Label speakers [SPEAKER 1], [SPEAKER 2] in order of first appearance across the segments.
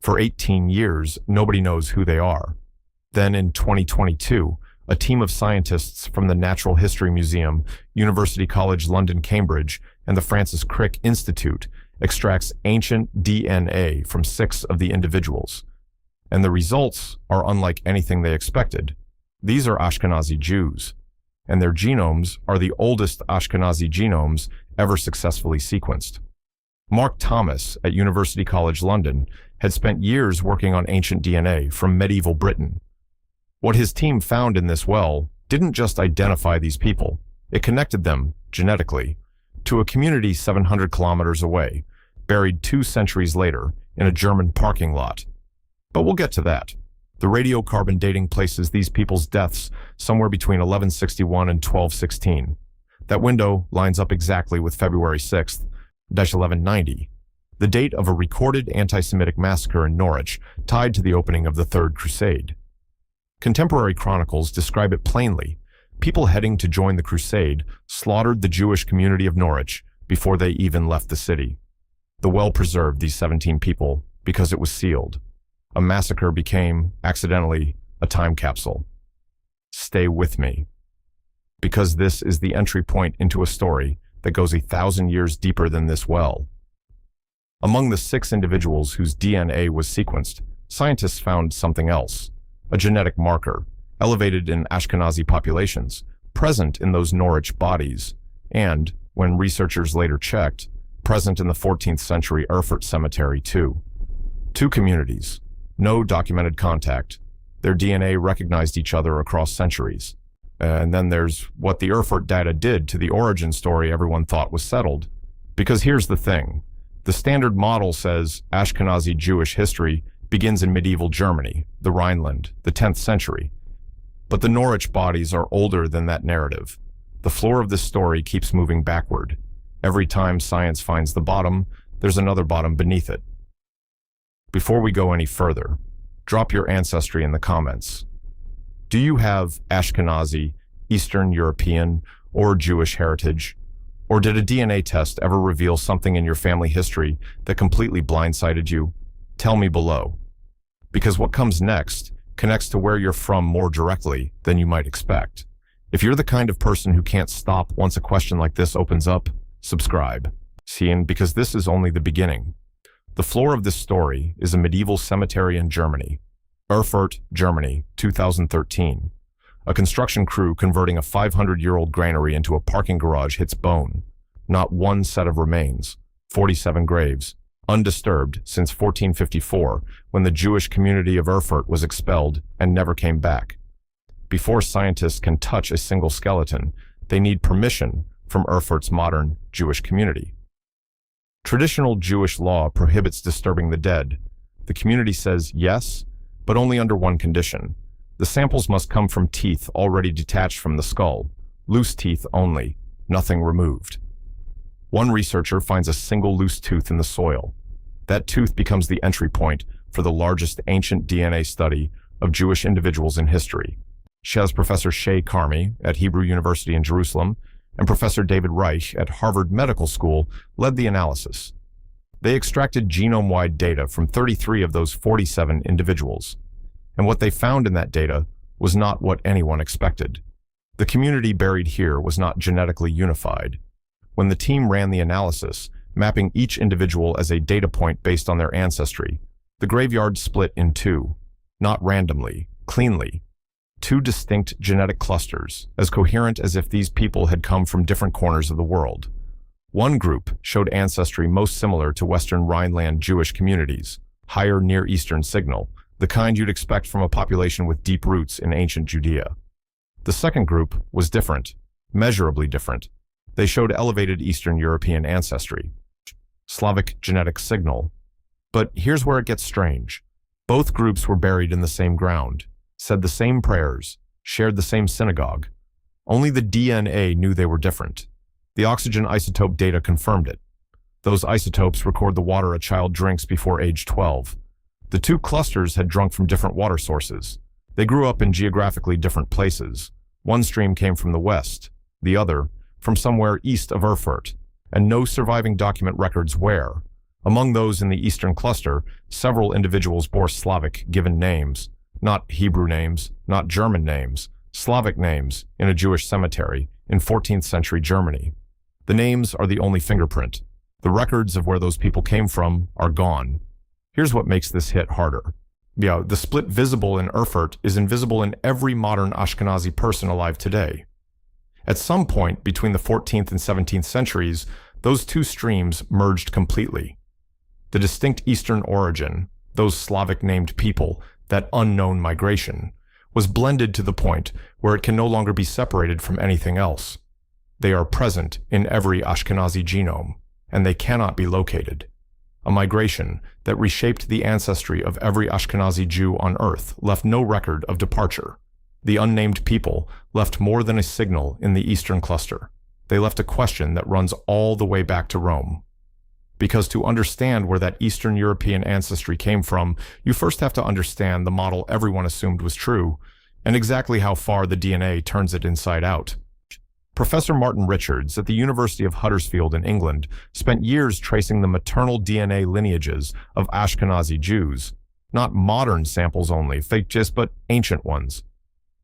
[SPEAKER 1] For 18 years, nobody knows who they are. Then in 2022, a team of scientists from the Natural History Museum, University College London, Cambridge, and the Francis Crick Institute extracts ancient DNA from 6 of the individuals. And the results are unlike anything they expected. These are Ashkenazi Jews, and their genomes are the oldest Ashkenazi genomes ever successfully sequenced. Mark Thomas at University College London had spent years working on ancient DNA from medieval Britain. What his team found in this well didn't just identify these people, it connected them, genetically, to a community 700 kilometers away, buried 2 centuries later in a German parking lot. But we'll get to that. The radiocarbon dating places these people's deaths somewhere between 1161 and 1216. That window lines up exactly with February 6th, 1190, the date of a recorded anti-Semitic massacre in Norwich tied to the opening of the Third Crusade. Contemporary chronicles describe it plainly. People heading to join the crusade slaughtered the Jewish community of Norwich before they even left the city. The well preserved these 17 people because it was sealed. A massacre became, accidentally, a time capsule. Stay with me, because this is the entry point into a story that goes 1,000 years deeper than this well. Among the 6 individuals whose DNA was sequenced, scientists found something else, a genetic marker, elevated in Ashkenazi populations, present in those Norwich bodies, and, when researchers later checked, present in the 14th century Erfurt cemetery too. 2 communities, no documented contact. Their DNA recognized each other across centuries. And then there's what the Erfurt data did to the origin story everyone thought was settled. Because here's the thing. The standard model says Ashkenazi Jewish history begins in medieval Germany, the Rhineland, the 10th century. But the Norwich bodies are older than that narrative. The floor of this story keeps moving backward. Every time science finds the bottom, there's another bottom beneath it. Before we go any further, drop your ancestry in the comments. Do you have Ashkenazi, Eastern European, or Jewish heritage? Or did a DNA test ever reveal something in your family history that completely blindsided you? Tell me below. Because what comes next connects to where you're from more directly than you might expect. If you're the kind of person who can't stop once a question like this opens up, subscribe. Because this is only the beginning. The floor of this story is a medieval cemetery in Germany. Erfurt, Germany, 2013. A construction crew converting a 500-year-old granary into a parking garage hits bone. Not one set of remains. 47 graves. Undisturbed since 1454, when the Jewish community of Erfurt was expelled and never came back. Before scientists can touch a single skeleton, they need permission from Erfurt's modern Jewish community. Traditional Jewish law prohibits disturbing the dead. The community says yes, but only under one condition. The samples must come from teeth already detached from the skull, loose teeth only, nothing removed. One researcher finds a single loose tooth in the soil. That tooth becomes the entry point for the largest ancient DNA study of Jewish individuals in history. Shez Professor Shay Carmi at Hebrew University in Jerusalem and Professor David Reich at Harvard Medical School led the analysis. They extracted genome-wide data from 33 of those 47 individuals. And what they found in that data was not what anyone expected. The community buried here was not genetically unified. When the team ran the analysis, mapping each individual as a data point based on their ancestry, the graveyard split in 2, not randomly, cleanly. 2 distinct genetic clusters, as coherent as if these people had come from different corners of the world. One group showed ancestry most similar to Western Rhineland Jewish communities, higher Near Eastern signal, the kind you'd expect from a population with deep roots in ancient Judea. The second group was different, measurably different. They showed elevated Eastern European ancestry, Slavic genetic signal. But here's where it gets strange. Both groups were buried in the same ground, said the same prayers, shared the same synagogue. Only the DNA knew they were different. The oxygen isotope data confirmed it. Those isotopes record the water a child drinks before age 12. The 2 clusters had drunk from different water sources. They grew up in geographically different places. One stream came from the west, the other from somewhere east of Erfurt, and no surviving document records where. Among those in the Eastern cluster, several individuals bore Slavic given names, not Hebrew names, not German names, Slavic names in a Jewish cemetery in 14th century Germany. The names are the only fingerprint. The records of where those people came from are gone. Here's what makes this hit harder. The split visible in Erfurt is invisible in every modern Ashkenazi person alive today. At some point between the 14th and 17th centuries, those two streams merged completely. The distinct Eastern origin, those Slavic-named people, that unknown migration, was blended to the point where it can no longer be separated from anything else. They are present in every Ashkenazi genome, and they cannot be located. A migration that reshaped the ancestry of every Ashkenazi Jew on earth left no record of departure. The unnamed people left more than a signal in the Eastern cluster. They left a question that runs all the way back to Rome. Because to understand where that Eastern European ancestry came from, you first have to understand the model everyone assumed was true, and exactly how far the DNA turns it inside out. Professor Martin Richards at the University of Huddersfield in England spent years tracing the maternal DNA lineages of Ashkenazi Jews, not modern samples only, but ancient ones.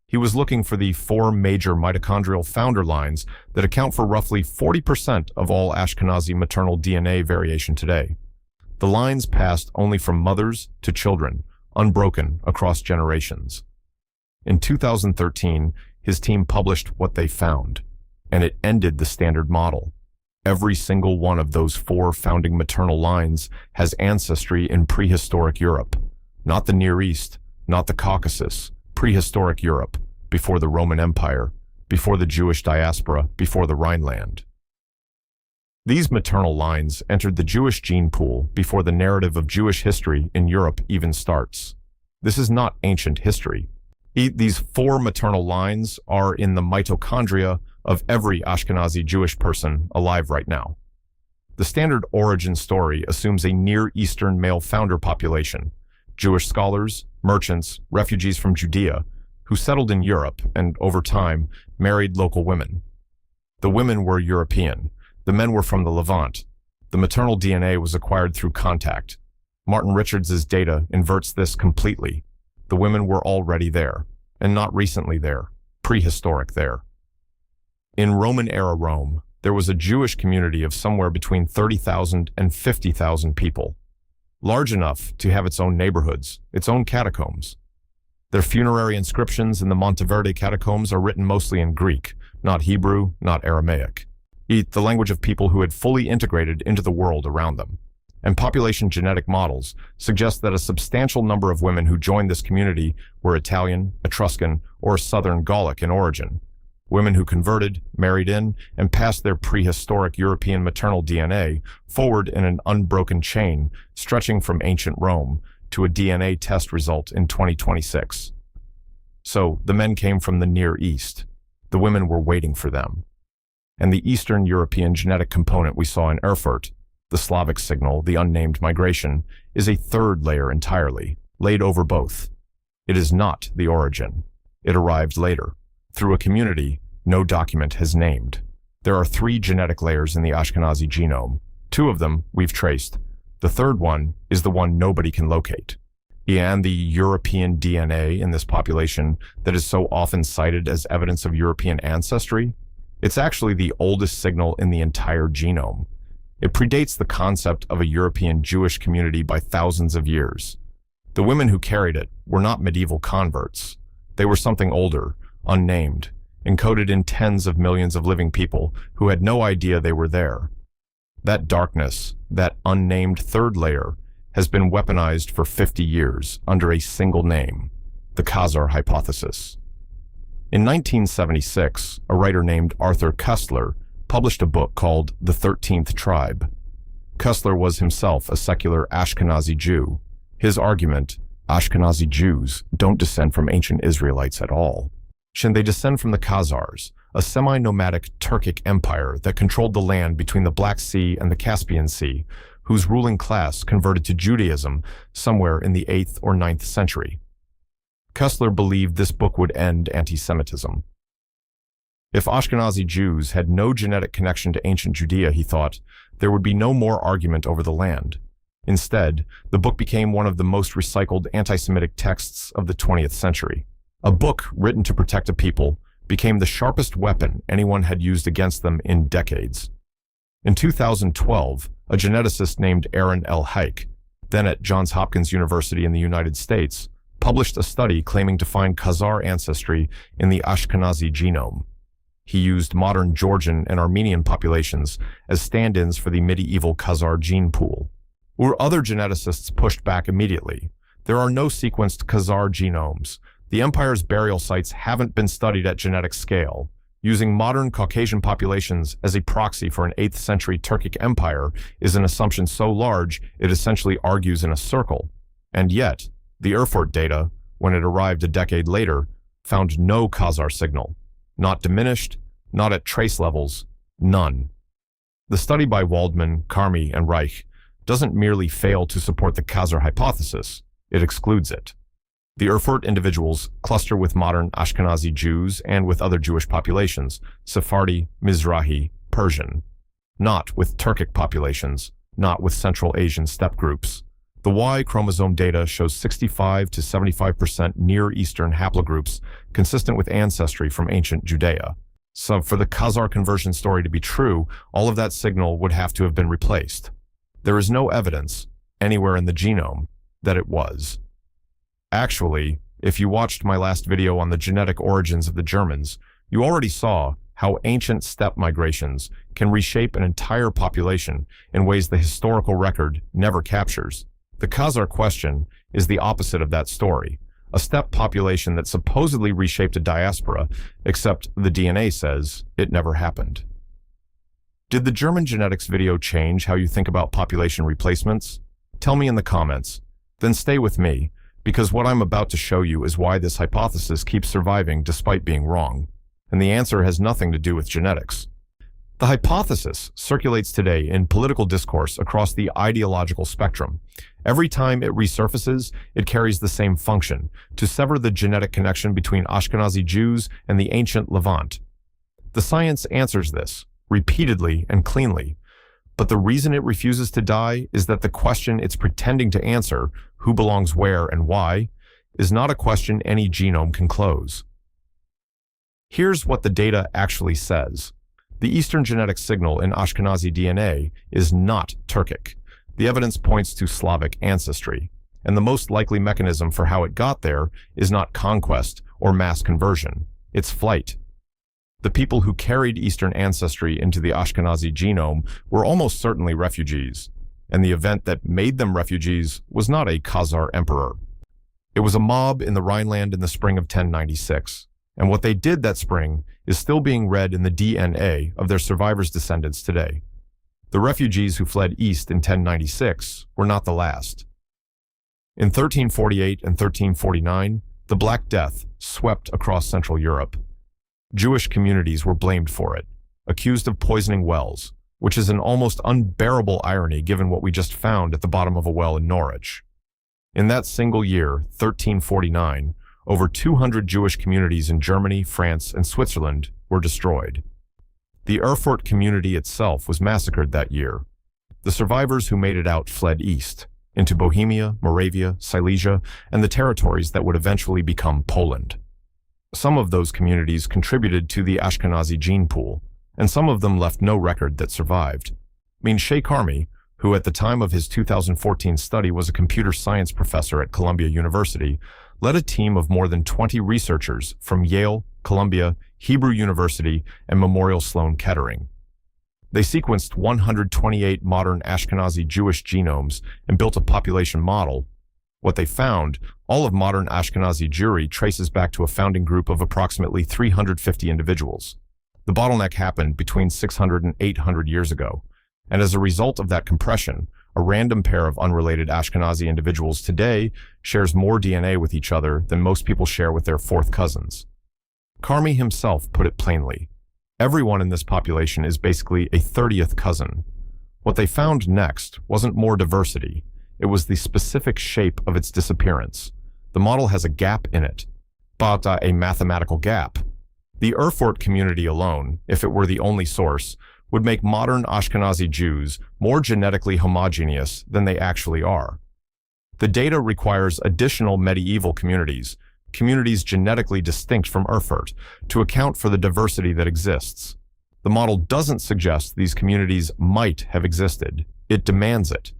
[SPEAKER 1] He was looking for the 4 major mitochondrial founder lines that account for roughly 40% of all Ashkenazi maternal DNA variation today. The lines passed only from mothers to children, unbroken across generations. In 2013, his team published what they found, and it ended the standard model. Every single one of those 4 founding maternal lines has ancestry in prehistoric Europe, not the Near East, not the Caucasus, prehistoric Europe, before the Roman Empire, before the Jewish diaspora, before the Rhineland. These maternal lines entered the Jewish gene pool before the narrative of Jewish history in Europe even starts. This is not ancient history. These 4 maternal lines are in the mitochondria of every Ashkenazi Jewish person alive right now. The standard origin story assumes a Near Eastern male founder population, Jewish scholars, merchants, refugees from Judea, who settled in Europe and, over time, married local women. The women were European. The men were from the Levant. The maternal DNA was acquired through contact. Martin Richards' data inverts this completely. The women were already there, and not recently there, prehistoric there. In Roman-era Rome, there was a Jewish community of somewhere between 30,000 and 50,000 people, large enough to have its own neighborhoods, its own catacombs. Their funerary inscriptions in the Monteverde catacombs are written mostly in Greek, not Hebrew, not Aramaic, the language of people who had fully integrated into the world around them. And population genetic models suggest that a substantial number of women who joined this community were Italian, Etruscan, or Southern Gallic in origin. Women who converted, married in, and passed their prehistoric European maternal DNA forward in an unbroken chain stretching from ancient Rome to a DNA test result in 2026. So the men came from the Near East. The women were waiting for them. And the Eastern European genetic component we saw in Erfurt, the Slavic signal, the unnamed migration, is a third layer entirely, laid over both. It is not the origin. It arrived later, through a community no document has named. There are 3 genetic layers in the Ashkenazi genome. 2 of them we've traced. The third one is the one nobody can locate. And the European DNA in this population that is so often cited as evidence of European ancestry, it's actually the oldest signal in the entire genome. It predates the concept of a European Jewish community by thousands of years. The women who carried it were not medieval converts. They were something older, unnamed, encoded in tens of millions of living people who had no idea they were there. That darkness, that unnamed third layer, has been weaponized for 50 years under a single name, the Khazar hypothesis. In 1976, a writer named Arthur Koestler published a book called The 13th Tribe. Koestler was himself a secular Ashkenazi Jew. His argument, Ashkenazi Jews don't descend from ancient Israelites at all. They descend from the Khazars, a semi-nomadic Turkic empire that controlled the land between the Black Sea and the Caspian Sea, whose ruling class converted to Judaism somewhere in the 8th or 9th century. Koestler believed this book would end anti-Semitism. If Ashkenazi Jews had no genetic connection to ancient Judea, he thought, there would be no more argument over the land. Instead, the book became one of the most recycled anti-Semitic texts of the 20th century. A book written to protect a people became the sharpest weapon anyone had used against them in decades. In 2012, a geneticist named Aaron L. Heik, then at Johns Hopkins University in the United States, published a study claiming to find Khazar ancestry in the Ashkenazi genome. He used modern Georgian and Armenian populations as stand-ins for the medieval Khazar gene pool. Other geneticists pushed back immediately. There are no sequenced Khazar genomes. The empire's burial sites haven't been studied at genetic scale. Using modern Caucasian populations as a proxy for an 8th century Turkic empire is an assumption so large it essentially argues in a circle. And yet, the Erfurt data, when it arrived a decade later, found no Khazar signal. Not diminished, not at trace levels, none. The study by Waldman, Karmi, and Reich doesn't merely fail to support the Khazar hypothesis, it excludes it. The Erfurt individuals cluster with modern Ashkenazi Jews and with other Jewish populations, Sephardi, Mizrahi, Persian. Not with Turkic populations, not with Central Asian steppe groups. The Y chromosome data shows 65 to 75% Near Eastern haplogroups consistent with ancestry from ancient Judea. So for the Khazar conversion story to be true, all of that signal would have to have been replaced. There is no evidence, anywhere in the genome, that it was. Actually, if you watched my last video on the genetic origins of the Germans, you already saw how ancient steppe migrations can reshape an entire population in ways the historical record never captures. The Khazar question is the opposite of that story, a steppe population that supposedly reshaped a diaspora, except the DNA says it never happened. Did the German genetics video change how you think about population replacements? Tell me in the comments. Then stay with me, because what I'm about to show you is why this hypothesis keeps surviving despite being wrong. And the answer has nothing to do with genetics. The hypothesis circulates today in political discourse across the ideological spectrum. Every time it resurfaces, it carries the same function, to sever the genetic connection between Ashkenazi Jews and the ancient Levant. The science answers this, repeatedly and cleanly. But the reason it refuses to die is that the question it's pretending to answer, who belongs where and why, is not a question any genome can close. Here's what the data actually says. The Eastern genetic signal in Ashkenazi DNA is not Turkic. The evidence points to Slavic ancestry, and the most likely mechanism for how it got there is not conquest or mass conversion, it's flight. The people who carried Eastern ancestry into the Ashkenazi genome were almost certainly refugees, and the event that made them refugees was not a Khazar emperor. It was a mob in the Rhineland in the spring of 1096, and what they did that spring is still being read in the DNA of their survivors' descendants today. The refugees who fled east in 1096 were not the last. In 1348 and 1349, the Black Death swept across Central Europe. Jewish communities were blamed for it, accused of poisoning wells, which is an almost unbearable irony given what we just found at the bottom of a well in Norwich. In that single year, 1349, over 200 Jewish communities in Germany, France, and Switzerland were destroyed. The Erfurt community itself was massacred that year. The survivors who made it out fled east, into Bohemia, Moravia, Silesia, and the territories that would eventually become Poland. Some of those communities contributed to the Ashkenazi gene pool, and some of them left no record that survived. Sheikh Karmi, who at the time of his 2014 study was a computer science professor at Columbia University, led a team of more than 20 researchers from Yale, Columbia, Hebrew University, and Memorial Sloan Kettering. They sequenced 128 modern Ashkenazi Jewish genomes and built a population model. What they found, all of modern Ashkenazi Jewry traces back to a founding group of approximately 350 individuals. The bottleneck happened between 600 and 800 years ago, and as a result of that compression, a random pair of unrelated Ashkenazi individuals today shares more DNA with each other than most people share with their fourth cousins. Karmi himself put it plainly. Everyone in this population is basically a 30th cousin. What they found next wasn't more diversity. It was the specific shape of its disappearance. The model has a gap in it, but a mathematical gap. The Erfurt community alone, if it were the only source, would make modern Ashkenazi Jews more genetically homogeneous than they actually are. The data requires additional medieval communities genetically distinct from Erfurt, to account for the diversity that exists. The model doesn't suggest these communities might have existed. It demands it.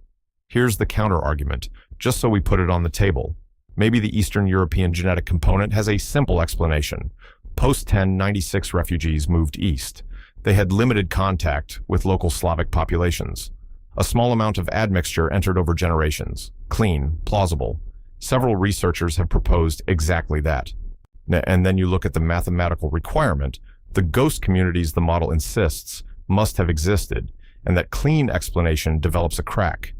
[SPEAKER 1] Here's the counter-argument, just so we put it on the table. Maybe the Eastern European genetic component has a simple explanation. Post-1096 refugees moved east. They had limited contact with local Slavic populations. A small amount of admixture entered over generations. Clean, plausible. Several researchers have proposed exactly that. And then you look at the mathematical requirement. The ghost communities the model insists must have existed, and that clean explanation develops a crack.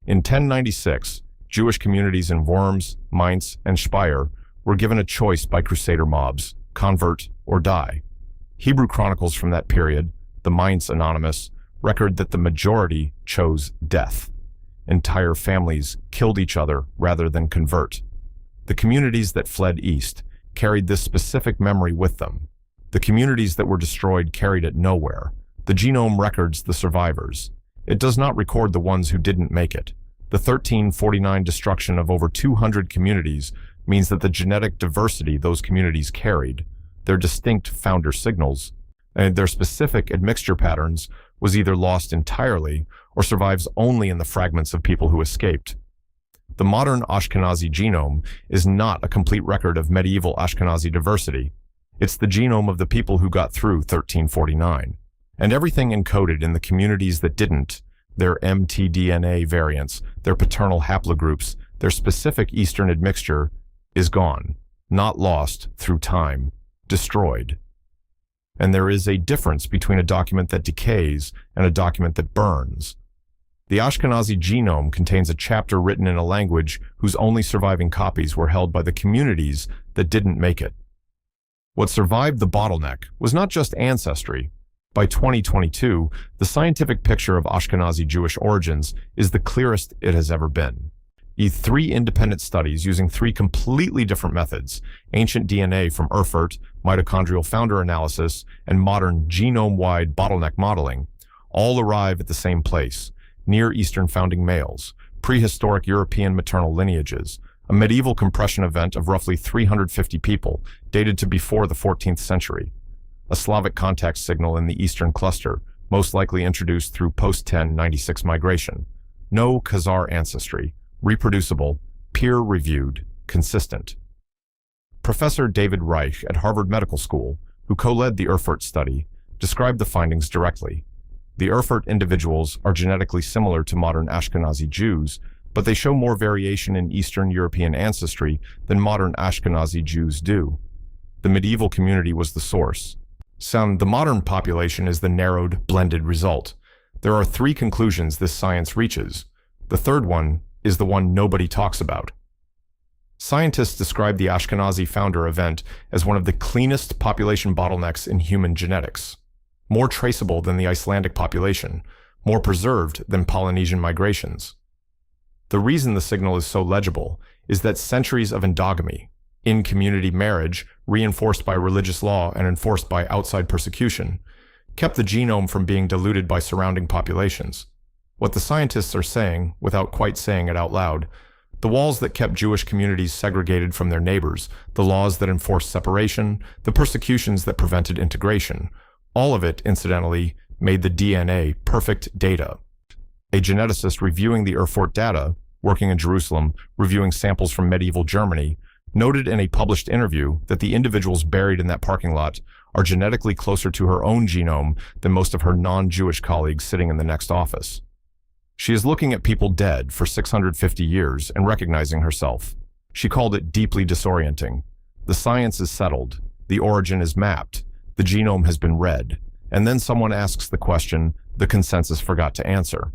[SPEAKER 1] In 1096, Jewish communities in Worms, Mainz, and Speyer were given a choice by crusader mobs: convert or die. Hebrew chronicles from that period, the Mainz Anonymous, record that the majority chose death. Entire families killed each other rather than convert. The communities that fled east carried this specific memory with them. The communities that were destroyed carried it nowhere. The genome records the survivors. It does not record the ones who didn't make it. The 1349 destruction of over 200 communities means that the genetic diversity those communities carried, their distinct founder signals, and their specific admixture patterns was either lost entirely or survives only in the fragments of people who escaped. The modern Ashkenazi genome is not a complete record of medieval Ashkenazi diversity. It's the genome of the people who got through 1349. And everything encoded in the communities that didn't, their mtDNA variants, their paternal haplogroups, their specific Eastern admixture, is gone, not lost through time, destroyed. And there is a difference between a document that decays and a document that burns. The Ashkenazi genome contains a chapter written in a language whose only surviving copies were held by the communities that didn't make it. What survived the bottleneck was not just ancestry. By 2022, the scientific picture of Ashkenazi Jewish origins is the clearest it has ever been. Three independent studies using three completely different methods, ancient DNA from Erfurt, mitochondrial founder analysis, and modern genome-wide bottleneck modeling, all arrive at the same place: Near Eastern founding males, prehistoric European maternal lineages, a medieval compression event of roughly 350 people, dated to before the 14th century, a Slavic contact signal in the Eastern cluster, most likely introduced through post-1096 migration, no Khazar ancestry, reproducible, peer-reviewed, consistent. Professor David Reich at Harvard Medical School, who co-led the Erfurt study, described the findings directly. The Erfurt individuals are genetically similar to modern Ashkenazi Jews, but they show more variation in Eastern European ancestry than modern Ashkenazi Jews do. The medieval community was the source. The modern population is the narrowed, blended result. There are three conclusions this science reaches. The third one is the one nobody talks about. Scientists describe the Ashkenazi founder event as one of the cleanest population bottlenecks in human genetics. More traceable than the Icelandic population, more preserved than Polynesian migrations. The reason the signal is so legible is that centuries of endogamy, in-community marriage, reinforced by religious law and enforced by outside persecution, kept the genome from being diluted by surrounding populations. What the scientists are saying, without quite saying it out loud, the walls that kept Jewish communities segregated from their neighbors, the laws that enforced separation, the persecutions that prevented integration, all of it, incidentally, made the DNA perfect data. A geneticist reviewing the Erfurt data, working in Jerusalem, reviewing samples from medieval Germany, noted in a published interview that the individuals buried in that parking lot are genetically closer to her own genome than most of her non-Jewish colleagues sitting in the next office. She is looking at people dead for 650 years and recognizing herself. She called it deeply disorienting. The science is settled. The origin is mapped. The genome has been read. And then someone asks the question the consensus forgot to answer.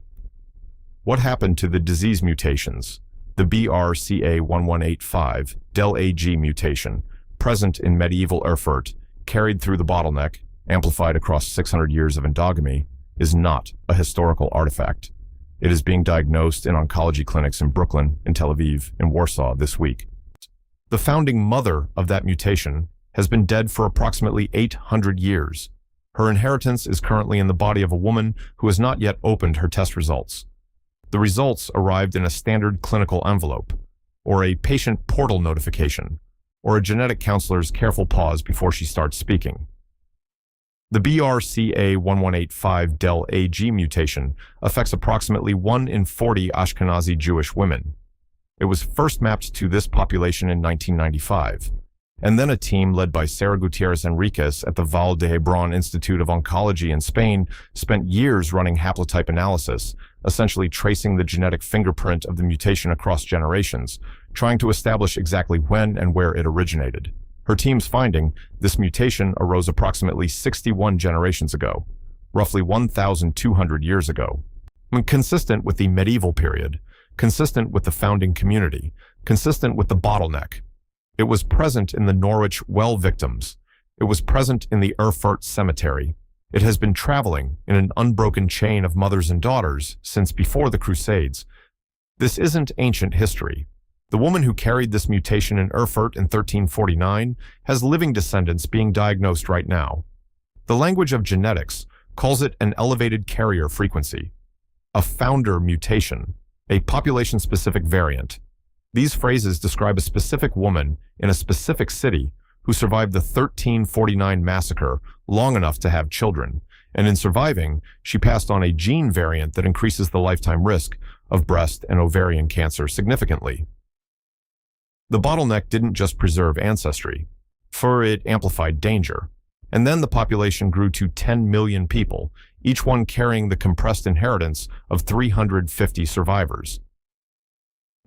[SPEAKER 1] What happened to the disease mutations? The BRCA1185 del-AG mutation, present in medieval Erfurt, carried through the bottleneck, amplified across 600 years of endogamy, is not a historical artifact. It is being diagnosed in oncology clinics in Brooklyn, in Tel Aviv, in Warsaw this week. The founding mother of that mutation has been dead for approximately 800 years. Her inheritance is currently in the body of a woman who has not yet opened her test results. The results arrived in a standard clinical envelope, or a patient portal notification, or a genetic counselor's careful pause before she starts speaking. The BRCA1185-DEL-AG mutation affects approximately 1 in 40 Ashkenazi Jewish women. It was first mapped to this population in 1995, and then a team led by Sarah Gutierrez Enriquez at the Vall d'Hebron Institute of Oncology in Spain spent years running haplotype analysis, essentially tracing the genetic fingerprint of the mutation across generations, trying to establish exactly when and where it originated. Her team's finding, this mutation arose approximately 61 generations ago, roughly 1,200 years ago. Consistent with the medieval period, consistent with the founding community, consistent with the Bottleneck. It was present in the Norwich well victims. It was present in the Erfurt cemetery. It has been traveling in an unbroken chain of mothers and daughters since before the Crusades. This isn't ancient history. The woman who carried this mutation in Erfurt in 1349 has living descendants being diagnosed right now. The language of genetics calls it an elevated carrier frequency, a founder mutation, a population-specific variant. These phrases describe a specific woman in a specific city who survived the 1349 massacre long enough to have children, and in surviving, she passed on a gene variant that increases the lifetime risk of breast and ovarian cancer significantly. The Bottleneck didn't just preserve ancestry, for it amplified danger. And then the population grew to 10 million people, each one carrying the compressed inheritance of 350 survivors.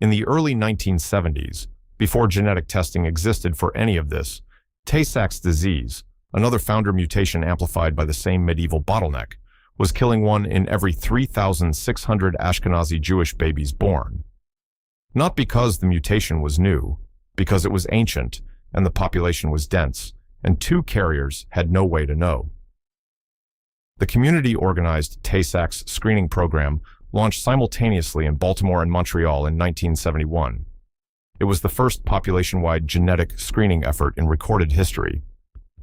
[SPEAKER 1] In the early 1970s, before genetic testing existed for any of this, Tay-Sachs disease, another founder mutation amplified by the same medieval Bottleneck, was killing 1 in every 3,600 Ashkenazi Jewish babies born. Not because the mutation was new, because it was ancient and the population was dense, and 2 carriers had no way to know. The community-organized Tay-Sachs screening program launched simultaneously in Baltimore and Montreal in 1971. It was the first population-wide genetic screening effort in recorded history.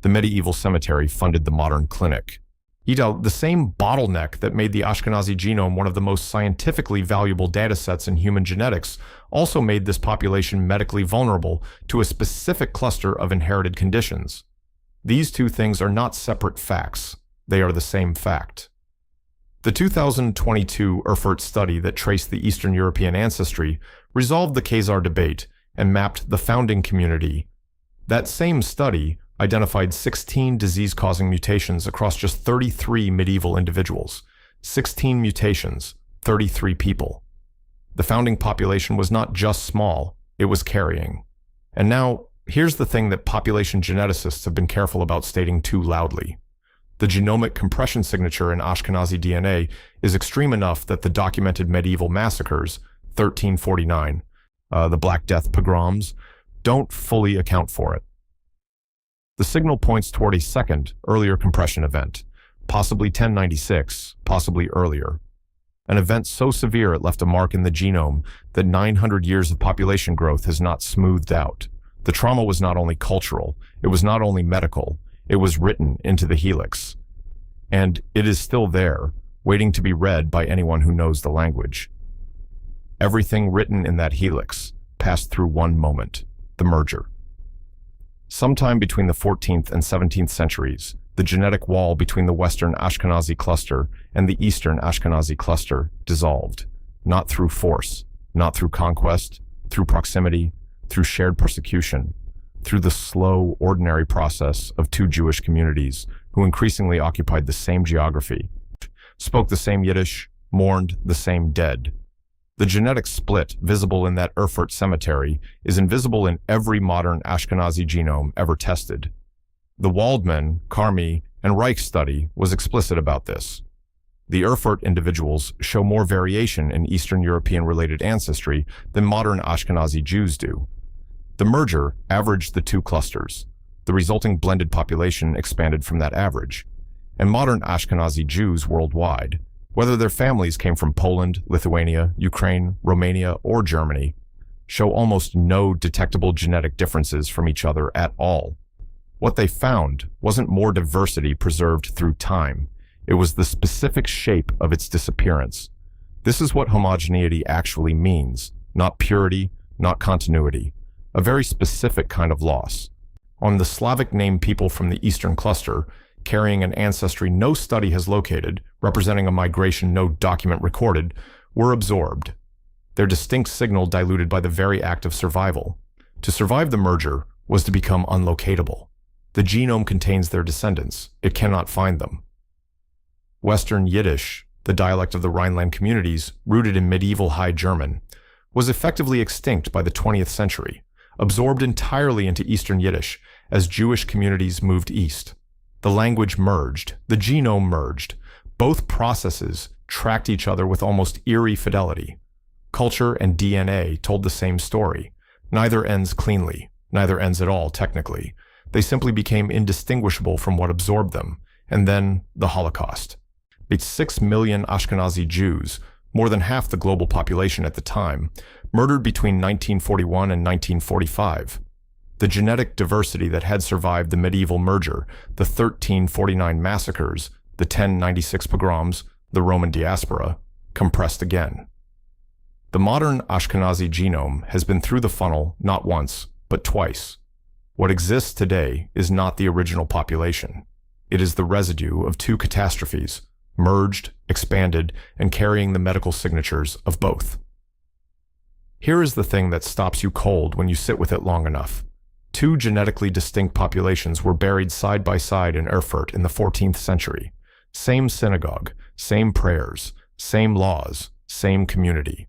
[SPEAKER 1] The medieval cemetery funded the modern clinic. The same Bottleneck that made the Ashkenazi genome one of the most scientifically valuable datasets in human genetics also made this population medically vulnerable to a specific cluster of inherited conditions. These 2 things are not separate facts. They are the same fact. The 2022 Erfurt study that traced the Eastern European ancestry resolved the Khazar debate and mapped the founding community. That same study identified 16 disease-causing mutations across just 33 medieval individuals. 16 mutations, 33 people. The founding population was not just small, it was carrying. And now, here's the thing that population geneticists have been careful about stating too loudly. The genomic compression signature in Ashkenazi DNA is extreme enough that the documented medieval massacres, 1349, the Black Death pogroms, don't fully account for it. The signal points toward a second, earlier compression event, possibly 1096, possibly earlier. An event so severe it left a mark in the genome that 900 years of population growth has not smoothed out. The trauma was not only cultural, it was not only medical, it was written into the helix. And it is still there, waiting to be read by anyone who knows the language. Everything written in that helix passed through one moment, the merger. Sometime between the 14th and 17th centuries, the genetic wall between the Western Ashkenazi cluster and the Eastern Ashkenazi cluster dissolved, not through force, not through conquest, through proximity, through shared persecution, through the slow, ordinary process of 2 Jewish communities who increasingly occupied the same geography, spoke the same Yiddish, mourned the same dead. The genetic split visible in that Erfurt cemetery is invisible in every modern Ashkenazi genome ever tested. The Waldman, Carmi, and Reich study was explicit about this. The Erfurt individuals show more variation in Eastern European-related ancestry than modern Ashkenazi Jews do. The merger averaged the 2 clusters. The resulting blended population expanded from that average. And modern Ashkenazi Jews worldwide, whether their families came from Poland, Lithuania, Ukraine, Romania, or Germany, show almost no detectable genetic differences from each other at all. What they found wasn't more diversity preserved through time. It was the specific shape of its disappearance. This is what homogeneity actually means, not purity, not continuity. A very specific kind of loss. On the Slavic named people from the Eastern Cluster, carrying an ancestry no study has located, representing a migration no document recorded, were absorbed. Their distinct signal diluted by the very act of survival. To survive the merger was to become unlocatable. The genome contains their descendants. It cannot find them. Western Yiddish, the dialect of the Rhineland communities, rooted in medieval High German, was effectively extinct by the 20th century, absorbed entirely into Eastern Yiddish as Jewish communities moved east. The language merged, the genome merged. Both processes tracked each other with almost eerie fidelity. Culture and DNA told the same story. Neither ends cleanly, neither ends at all technically. They simply became indistinguishable from what absorbed them, and then the Holocaust. It's 6 million Ashkenazi Jews, more than half the global population at the time, murdered between 1941 and 1945. The genetic diversity that had survived the medieval merger, the 1349 massacres, the 1096 pogroms, the Roman diaspora, compressed again. The modern Ashkenazi genome has been through the funnel not once, but twice. What exists today is not the original population. It is the residue of two catastrophes, merged, expanded, and carrying the medical signatures of both. Here is the thing that stops you cold when you sit with it long enough. Two genetically distinct populations were buried side by side in Erfurt in the 14th century. Same synagogue, same prayers, same laws, same community.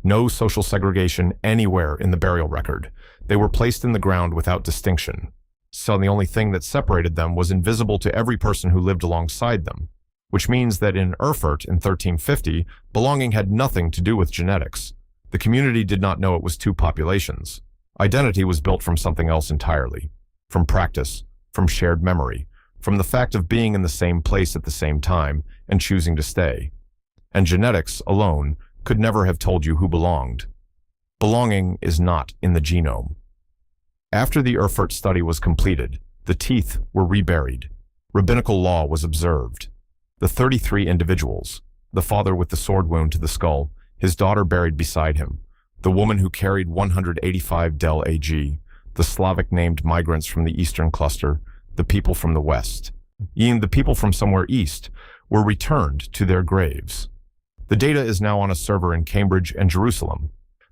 [SPEAKER 1] No social segregation anywhere in the burial record. They were placed in the ground without distinction. So the only thing that separated them was invisible to every person who lived alongside them. Which means that in Erfurt in 1350, belonging had nothing to do with genetics. The community did not know it was two populations. Identity was built from something else entirely. From practice, from shared memory, from the fact of being in the same place at the same time and choosing to stay. And genetics alone could never have told you who belonged. Belonging is not in the genome. After the Erfurt study was completed, the teeth were reburied. Rabbinical law was observed. The 33 individuals, the father with the sword wound to the skull, his daughter buried beside him, the woman who carried 185 del AG, the Slavic named migrants from the Eastern Cluster, the people from the West, even the people from somewhere east, were returned to their graves. The data is now on a server in Cambridge and Jerusalem.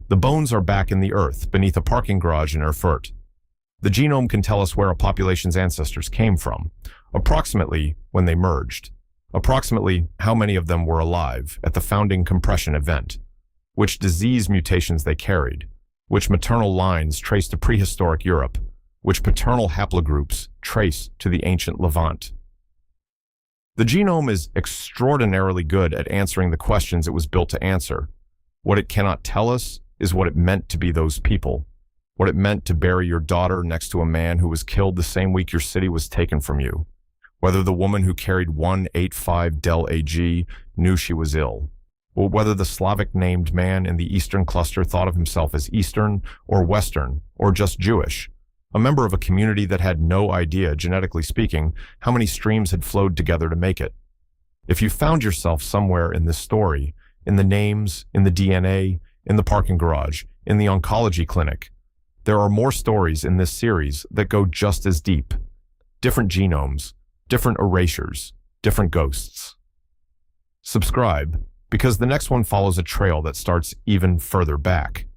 [SPEAKER 1] The bones are back in the earth beneath a parking garage in Erfurt. The genome can tell us where a population's ancestors came from, approximately when they merged. Approximately how many of them were alive at the founding compression event, which disease mutations they carried, which maternal lines trace to prehistoric Europe, which paternal haplogroups trace to the ancient Levant. The genome is extraordinarily good at answering the questions it was built to answer. What it cannot tell us is what it meant to be those people, what it meant to bury your daughter next to a man who was killed the same week your city was taken from you. Whether the woman who carried 185 del AG knew she was ill, or whether the Slavic named man in the Eastern Cluster thought of himself as Eastern or Western or just Jewish, a member of a community that had no idea, genetically speaking, how many streams had flowed together to make it. If you found yourself somewhere in this story, in the names, in the DNA, in the parking garage, in the oncology clinic, there are more stories in this series that go just as deep. Different genomes, different erasures, different ghosts. Subscribe, because the next one follows a trail that starts even further back.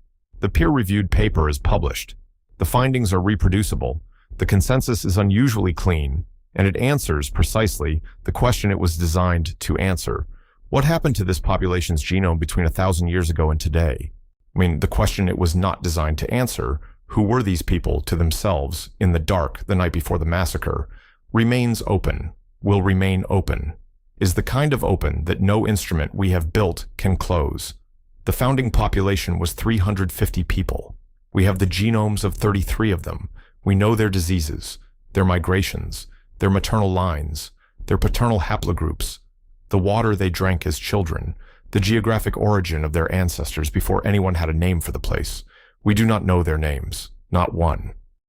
[SPEAKER 1] The peer-reviewed paper is published. The findings are reproducible. The consensus is unusually clean, and it answers precisely the question it was designed to answer. What happened to this population's genome between 1,000 years ago and today? The question it was not designed to answer, who were these people to themselves in the dark the night before the massacre, remains open, will remain open, is the kind of open that no instrument we have built can close. The founding population was 350 people. We have the genomes of 33 of them. We know their diseases, their migrations, their maternal lines, their paternal haplogroups, the water they drank as children, the geographic origin of their ancestors before anyone had a name for the place. We do not know their names, not one.